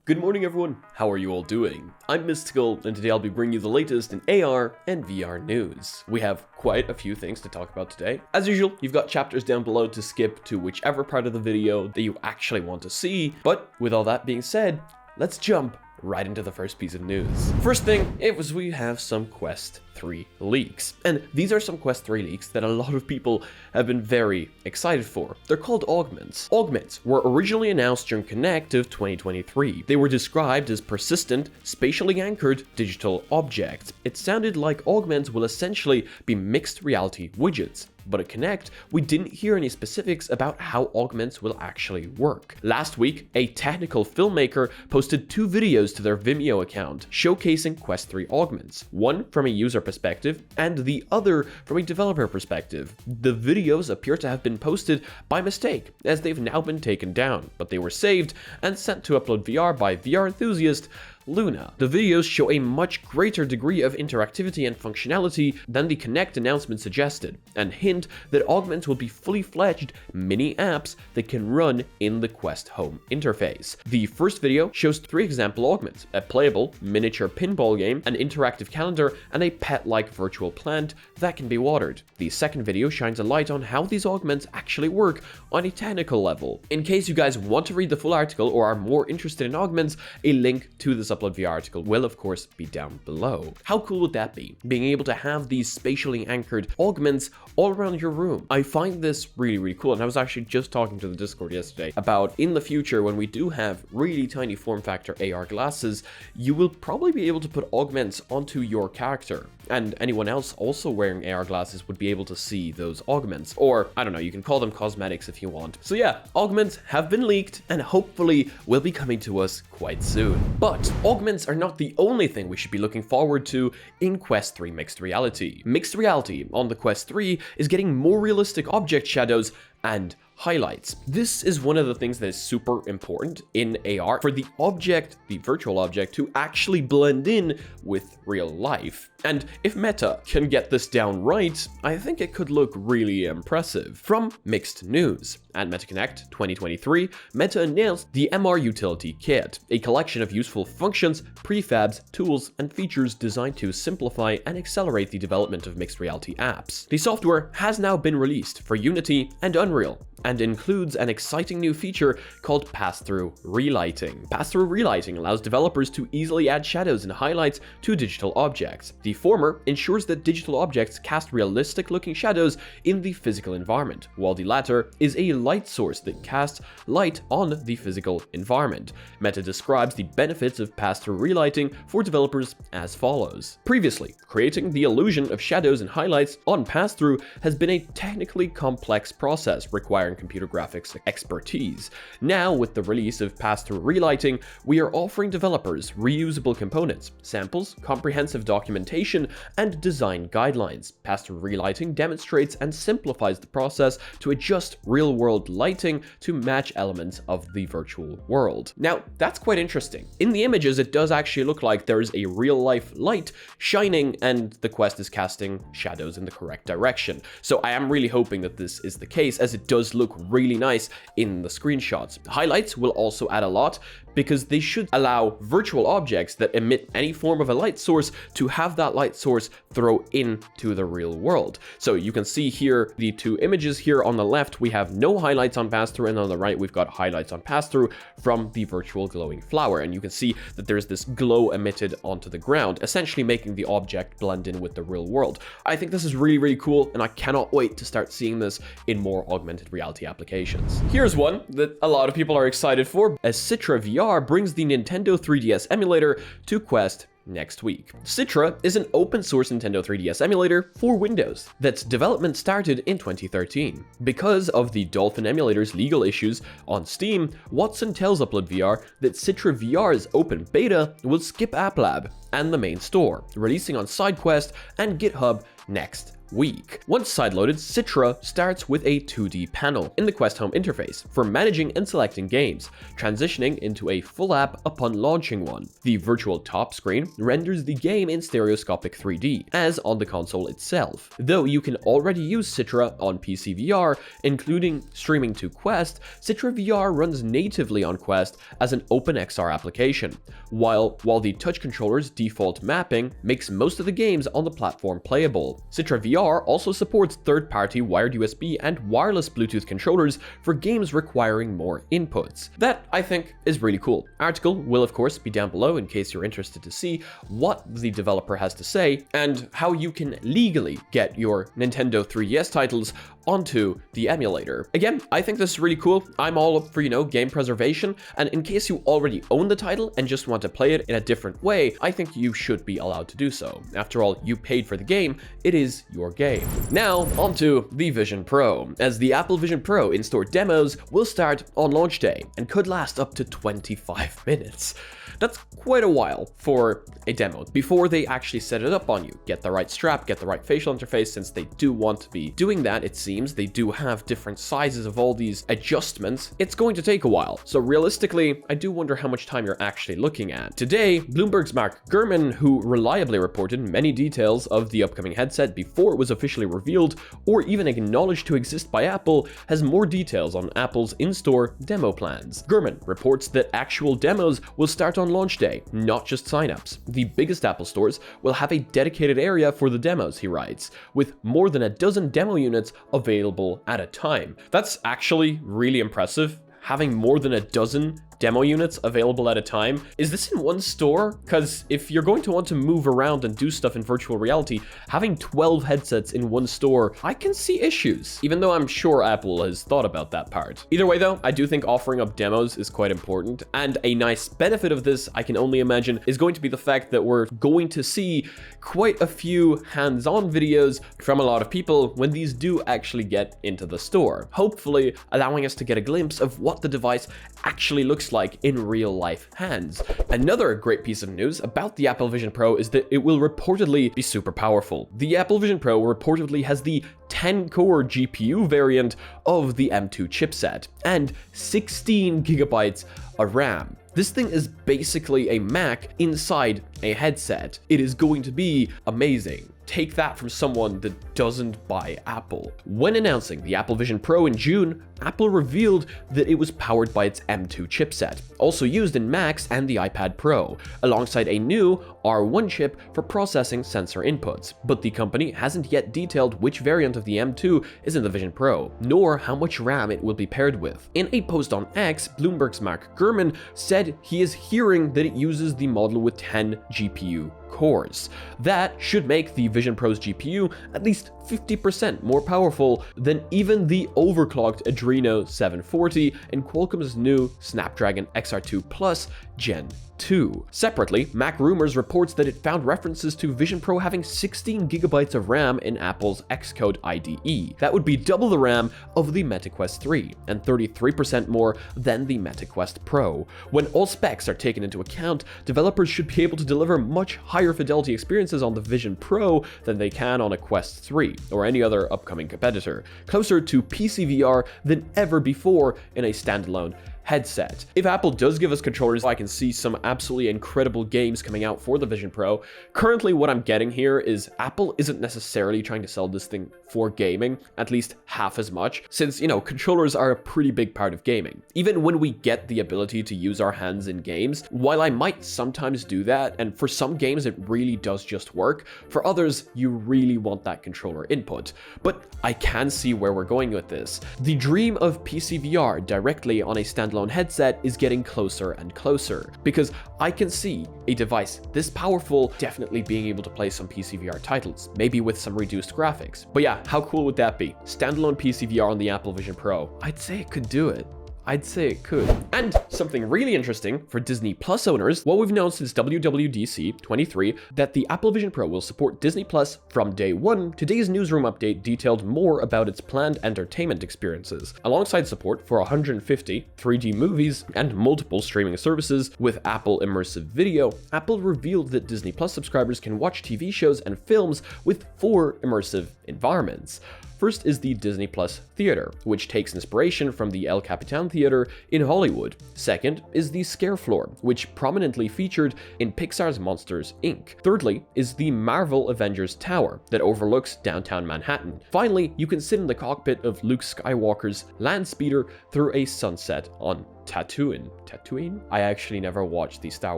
Good morning everyone, how are you all doing? I'm Mysticle, and today I'll be bringing you the latest in AR and VR news. We have quite a few things to talk about today. As usual, you've got chapters down below to skip to whichever part of the video that you actually want to see, but with all that being said, let's jump right into the first piece of news. First thing, we have some Quest 3 leaks. And these are some Quest 3 leaks that a lot of people have been very excited for. They're called Augments. Augments were originally announced during Connect of 2023. They were described as persistent, spatially anchored digital objects. It sounded like Augments will essentially be mixed reality widgets. But at Connect, we didn't hear any specifics about how Augments will actually work. Last week, a technical filmmaker posted 2 videos to their Vimeo account showcasing Quest 3 Augments, one from a user perspective and the other from a developer perspective. The videos appear to have been posted by mistake, as they've now been taken down, but they were saved and sent to Upload VR by VR enthusiast Luna. The videos show a much greater degree of interactivity and functionality than the Connect announcement suggested, and hint that Augments will be fully fledged mini apps that can run in the Quest home interface. The first video shows 3 example Augments: a playable miniature pinball game, an interactive calendar, and a pet-like virtual plant that can be watered. The second video shines a light on how these Augments actually work on a technical level. In case you guys want to read the full article or are more interested in Augments, a link to this Upload VR article will of course be down below. How cool would that be? Being able to have these spatially anchored Augments all around your room. I find this really cool, and I was actually just talking to the Discord yesterday about in the future when we do have really tiny form factor AR glasses, you will probably be able to put Augments onto your character, and anyone else also wearing AR glasses would be able to see those Augments, or I don't know, you can call them cosmetics if you want. So yeah, Augments have been leaked and hopefully will be coming to us quite soon. But Augments are not the only thing we should be looking forward to in Quest 3 Mixed Reality. Mixed Reality on the Quest 3 is getting more realistic object shadows and highlights. This is one of the things that is super important in AR for the object, the virtual object, to actually blend in with real life. And if Meta can get this down right, I think it could look really impressive. From Mixed News, at MetaConnect 2023, Meta announced the MR Utility Kit, a collection of useful functions, prefabs, tools, and features designed to simplify and accelerate the development of mixed reality apps. The software has now been released for Unity and Unreal, and includes an exciting new feature called pass-through relighting. Pass-through relighting allows developers to easily add shadows and highlights to digital objects. The former ensures that digital objects cast realistic-looking shadows in the physical environment, while the latter is a light source that casts light on the physical environment. Meta describes the benefits of pass-through relighting for developers as follows. Previously, creating the illusion of shadows and highlights on pass-through has been a technically complex process requiring computer graphics expertise. Now, with the release of pass-through relighting, we are offering developers reusable components, samples, comprehensive documentation, and design guidelines. Pass-through relighting demonstrates and simplifies the process to adjust real-world lighting to match elements of the virtual world. Now, that's quite interesting. In the images, it does actually look like there is a real-life light shining and the Quest is casting shadows in the correct direction. So I am really hoping that this is the case, as it does look really nice in the screenshots. Highlights will also add a lot, because they should allow virtual objects that emit any form of a light source to have that light source throw into the real world. So you can see here the 2 images here. On the left we have no highlights on pass-through, and on the right we've got highlights on pass-through from the virtual glowing flower, and you can see that there's this glow emitted onto the ground, essentially making the object blend in with the real world. I think this is really cool, and I cannot wait to start seeing this in more augmented reality applications. Here's one that a lot of people are excited for, as Citra VR brings the Nintendo 3DS emulator to Quest next week. Citra is an open source Nintendo 3DS emulator for Windows that's development started in 2013. Because of the Dolphin emulator's legal issues on Steam, Watson tells Upload VR that Citra VR's open beta will skip App Lab and the main store, releasing on SideQuest and GitHub next week. Once sideloaded, Citra starts with a 2D panel in the Quest Home interface for managing and selecting games, transitioning into a full app upon launching one. The virtual top screen renders the game in stereoscopic 3D, as on the console itself. Though you can already use Citra on PC VR, including streaming to Quest, Citra VR runs natively on Quest as an OpenXR application, while the touch controller's default mapping makes most of the games on the platform playable. Citra VR also supports third-party wired USB and wireless Bluetooth controllers for games requiring more inputs. That, I think, is really cool. Article will of course be down below in case you're interested to see what the developer has to say and how you can legally get your Nintendo 3DS titles onto the emulator. Again, I think this is really cool. I'm all up for, game preservation, and in case you already own the title and just want to play it in a different way, I think you should be allowed to do so. After all, you paid for the game, it is your game. Now, onto the Vision Pro, as the Apple Vision Pro in-store demos will start on launch day and could last up to 25 minutes. That's quite a while for a demo before they actually set it up on you. Get the right strap, get the right facial interface, since they do want to be doing that, it seems. They do have different sizes of all these adjustments. It's going to take a while. So realistically, I do wonder how much time you're actually looking at. Today, Bloomberg's Mark Gurman, who reliably reported many details of the upcoming headset before it was officially revealed or even acknowledged to exist by Apple, has more details on Apple's in-store demo plans. Gurman reports that actual demos will start on launch day, not just signups. The biggest Apple stores will have a dedicated area for the demos, he writes, with more than a dozen demo units available at a time. That's actually really impressive. Having more than a dozen demo units available at a time. Is this in one store? Because if you're going to want to move around and do stuff in virtual reality, having 12 headsets in one store, I can see issues, even though I'm sure Apple has thought about that part. Either way though, I do think offering up demos is quite important, and a nice benefit of this, I can only imagine, is going to be the fact that we're going to see quite a few hands-on videos from a lot of people when these do actually get into the store, hopefully allowing us to get a glimpse of what the device actually looks like in real life hands. Another great piece of news about the Apple Vision Pro is that it will reportedly be super powerful. The Apple Vision Pro reportedly has the 10-core GPU variant of the M2 chipset and 16 gigabytes of RAM. This thing is basically a Mac inside a headset. It is going to be amazing. Take that from someone that doesn't buy Apple. When announcing the Apple Vision Pro in June, Apple revealed that it was powered by its M2 chipset, also used in Macs and the iPad Pro, alongside a new R1 chip for processing sensor inputs. But the company hasn't yet detailed which variant of the M2 is in the Vision Pro, nor how much RAM it will be paired with. In a post on X, Bloomberg's Mark Gurman said he is hearing that it uses the model with 10 GPU cores. That should make the Vision Pro's GPU at least 50% more powerful than even the overclocked Adreno 740 and Qualcomm's new Snapdragon XR2 Plus Gen 2. Separately, MacRumors reports that it found references to Vision Pro having 16 gigabytes of RAM in Apple's Xcode IDE. That would be double the RAM of the Meta Quest 3 and 33% more than the Meta Quest Pro. When all specs are taken into account, developers should be able to deliver much higher fidelity experiences on the Vision Pro than they can on a Quest 3 or any other upcoming competitor, closer to PC VR than ever before in a standalone headset. If Apple does give us controllers, I can see some absolutely incredible games coming out for the Vision Pro. Currently, what I'm getting here is Apple isn't necessarily trying to sell this thing for gaming, at least half as much, since, controllers are a pretty big part of gaming. Even when we get the ability to use our hands in games, while I might sometimes do that, and for some games it really does just work, for others, you really want that controller input. But I can see where we're going with this. The dream of PC VR directly on a standalone headset is getting closer and closer, because I can see a device this powerful definitely being able to play some PC VR titles, maybe with some reduced graphics. But yeah, how cool would that be? Standalone PC VR on the Apple Vision Pro. I'd say it could do it. I'd say it could. And something really interesting for Disney Plus owners, what we've known since WWDC 23, that the Apple Vision Pro will support Disney Plus from day one. Today's newsroom update detailed more about its planned entertainment experiences, alongside support for 150 3D movies and multiple streaming services with Apple Immersive Video. Apple revealed that Disney Plus subscribers can watch TV shows and films with 4 immersive environments. First is the Disney Plus Theater, which takes inspiration from the El Capitan Theater in Hollywood. Second is the Scare Floor, which prominently featured in Pixar's Monsters, Inc. Thirdly is the Marvel Avengers Tower that overlooks downtown Manhattan. Finally, you can sit in the cockpit of Luke Skywalker's land speeder through a sunset on Tatooine? I actually never watched the Star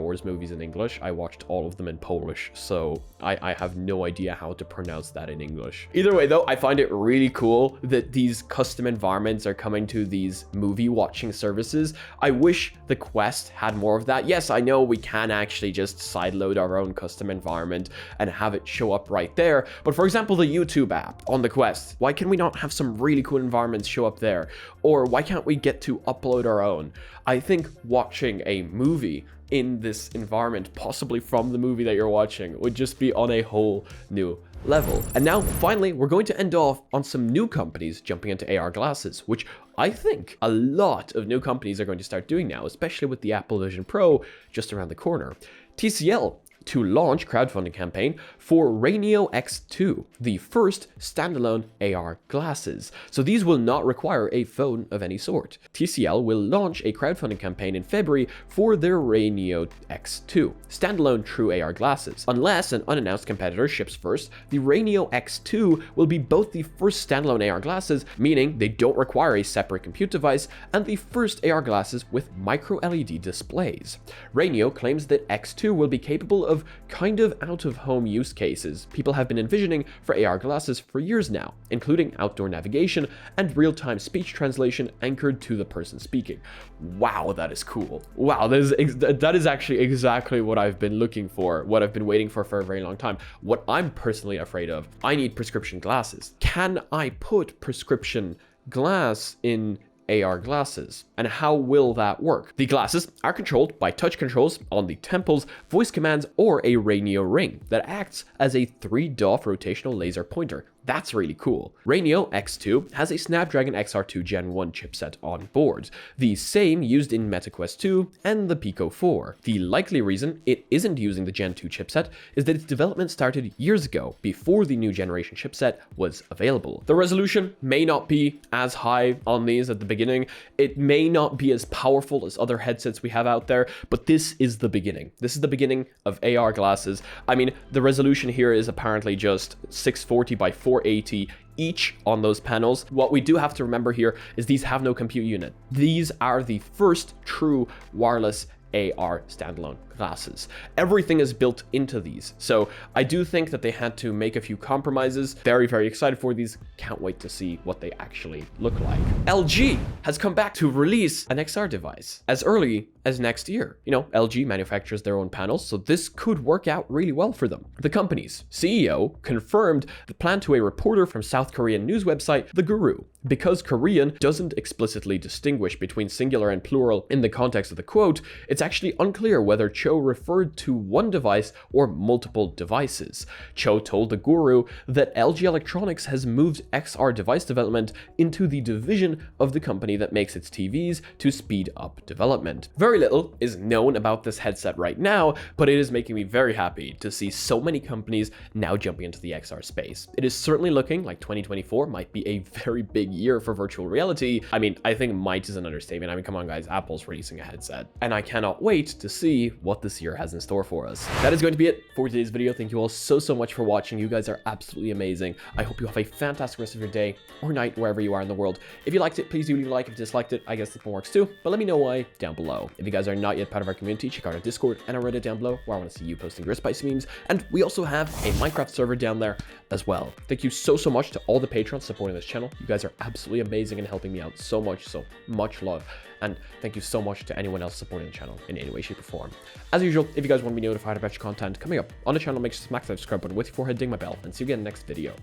Wars movies in English. I watched all of them in Polish, so I have no idea how to pronounce that in English. Either way though, I find it really cool that these custom environments are coming to these movie watching services. I wish the Quest had more of that. Yes, I know we can actually just sideload our own custom environment and have it show up right there, but for example, the YouTube app on the Quest, why can we not have some really cool environments show up there? Or why can't we get to upload our own? I think watching a movie in this environment, possibly from the movie that you're watching, would just be on a whole new level. And now, finally, we're going to end off on some new companies jumping into AR glasses, which I think a lot of new companies are going to start doing now, especially with the Apple Vision Pro just around the corner. TCL to launch crowdfunding campaign for Rainio X2, the first standalone AR glasses. So these will not require a phone of any sort. TCL will launch a crowdfunding campaign in February for their Rainio X2, standalone true AR glasses. Unless an unannounced competitor ships first, the Rainio X2 will be both the first standalone AR glasses, meaning they don't require a separate compute device, and the first AR glasses with micro LED displays. Rainio claims that X2 will be capable of kind of out-of-home use cases people have been envisioning for AR glasses for years now, including outdoor navigation and real-time speech translation anchored to the person speaking. Wow, that is cool. Wow, that is actually exactly what I've been looking for, what I've been waiting for a very long time. What I'm personally afraid of, I need prescription glasses. Can I put prescription glass in AR glasses? And how will that work? The glasses are controlled by touch controls on the temples, voice commands, or a Rainio ring that acts as a 3-DoF rotational laser pointer. That's really cool. Rainio X2 has a Snapdragon XR2 Gen 1 chipset on board, the same used in MetaQuest 2 and the Pico 4. The likely reason it isn't using the Gen 2 chipset is that its development started years ago, before the new generation chipset was available. The resolution may not be as high on these at the beginning, it may not be as powerful as other headsets we have out there, but this is the beginning. This is the beginning of AR glasses. I mean, the resolution here is apparently just 640 by 480 each on those panels. What we do have to remember here is these have no compute unit. These are the first true wireless AR standalone glasses. Everything is built into these. So I do think that they had to make a few compromises. Very, very excited for these. Can't wait to see what they actually look like. LG has come back to release an XR device as early as next year. You know, LG manufactures their own panels, so this could work out really well for them. The company's CEO confirmed the plan to a reporter from South Korean news website The Guru. Because Korean doesn't explicitly distinguish between singular and plural in the context of the quote, it's actually unclear whether Cho referred to one device or multiple devices. Cho told The Guru that LG Electronics has moved XR device development into the division of the company that makes its TVs to speed up development. Very little is known about this headset right now, but it is making me very happy to see so many companies now jumping into the XR space. It is certainly looking like 2024 might be a very big year for virtual reality. I mean, I think might is an understatement. I mean, come on guys, Apple's releasing a headset, and I cannot wait to see what this year has in store for us. That is going to be it for today's video. Thank you all so much for watching. You guys are absolutely amazing. I hope you have a fantastic rest of your day or night, wherever you are in the world. If you liked it, please do leave a like. If you disliked it, I guess this one works too, but let me know why down below. If you guys are not yet part of our community, check out our Discord and our Reddit down below, where I want to see you posting your spicy memes, and we also have a Minecraft server down there as well. Thank you so much to all the patrons supporting this channel. You guys are absolutely amazing and helping me out so much love. And thank you so much to anyone else supporting the channel in any way, shape, or form. As usual, if you guys want to be notified about your content coming up on the channel, make sure to smack that subscribe button with your forehead, ding my bell, and see you again next video.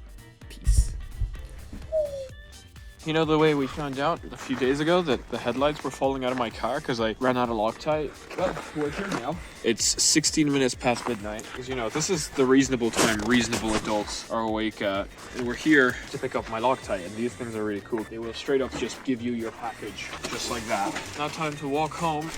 Peace. You know the way we found out a few days ago that the headlights were falling out of my car because I ran out of Loctite? Well, we're here now. It's 16 minutes past midnight. Because, you know, this is the reasonable time reasonable adults are awake at. And we're here to pick up my Loctite. And these things are really cool. They will straight up just give you your package just like that. Now time to walk home.